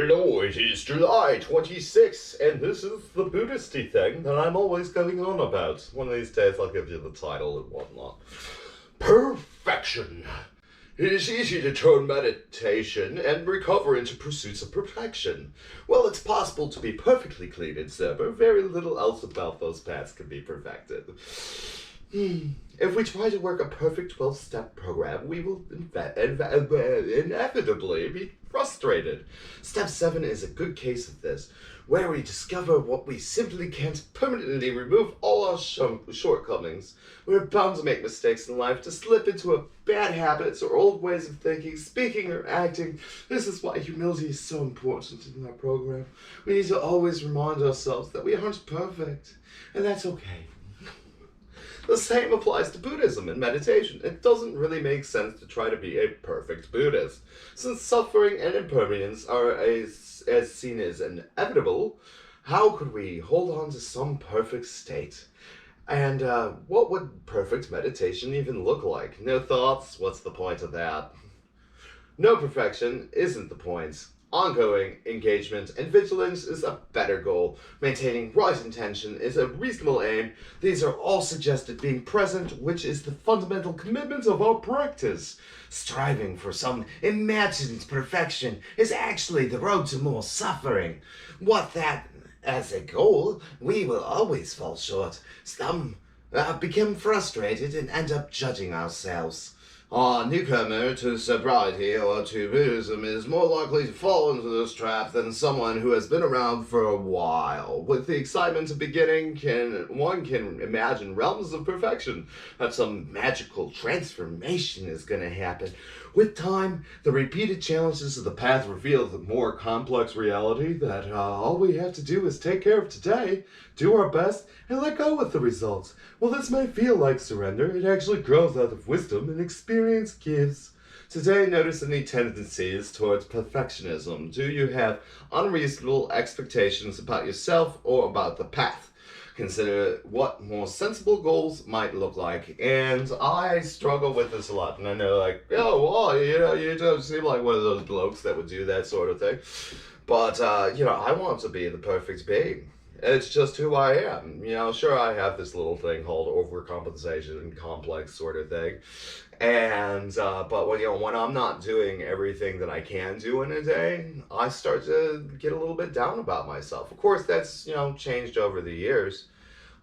Hello, it is July 26th, and this is the budhisty thing that I'm always going on about. One of these days I'll give you the title and whatnot. Perfection. It is easy to turn meditation and recover into pursuits of perfection. Well, it's possible to be perfectly clean and sober. Very little else about those paths can be perfected. If we try to work a perfect 12-step program, we will inevitably be frustrated. Step 7 is a good case of this, where we discover what we simply can't permanently remove all our shortcomings. We're bound to make mistakes in life, to slip into bad habits or old ways of thinking, speaking, or acting. This is why humility is so important in our program. We need to always remind ourselves that we aren't perfect, and that's okay. The same applies to Buddhism and meditation. It doesn't really make sense to try to be a perfect Buddhist, since suffering and impermanence are as seen as inevitable. How could we hold on to some perfect state? And what would perfect meditation even look like? No thoughts? What's the point of that? No perfection isn't the point. Ongoing engagement and vigilance is a better goal. Maintaining right intention is a reasonable aim. These are all suggested being present, which is the fundamental commitment of our practice. Striving for some imagined perfection is actually the road to more suffering. What that as a goal, we will always fall short. Some become frustrated and end up judging ourselves. A newcomer to sobriety or to Buddhism is more likely to fall into this trap than someone who has been around for a while. With the excitement of beginning, one can imagine realms of perfection, that some magical transformation is going to happen. With time, the repeated challenges of the path reveal the more complex reality that all we have to do is take care of today, do our best, and let go with the results. Well, this may feel like surrender. It actually grows out of wisdom and experience gives. Today, notice any tendencies towards perfectionism. Do you have unreasonable expectations about yourself or about the path? Consider what more sensible goals might look like. And I struggle with this a lot. And I know, like, oh, well, you don't seem like one of those blokes that would do that sort of thing. But, I want to be the perfect being. It's just who I am. Sure, I have this little thing called overcompensation and complex sort of thing. And, but when I'm not doing everything that I can do in a day, I start to get a little bit down about myself. Of course, that's, changed over the years.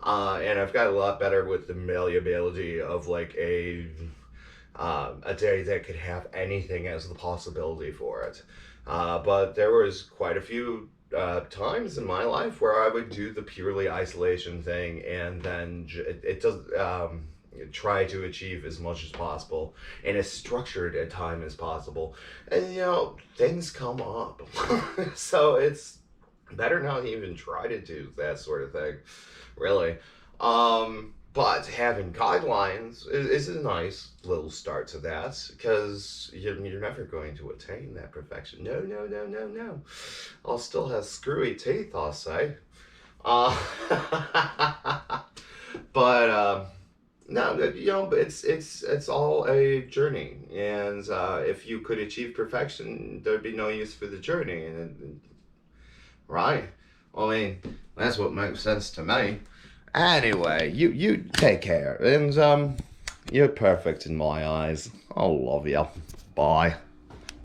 And I've got a lot better with the malleability of like a day that could have anything as the possibility for it. But there was quite a few times in my life where I would do the purely isolation thing and then it does try to achieve as much as possible in as structured a time as possible, and things come up. So it's better not even try to do that sort of thing, really. But having guidelines is a nice little start to that, because you're never going to attain that perfection. No. I'll still have screwy teeth, I'll say. But no, it's all a journey, and if you could achieve perfection, there'd be no use for the journey, right? I mean, that's what makes sense to me. Anyway, you take care, and you're perfect in my eyes. I love you. Bye.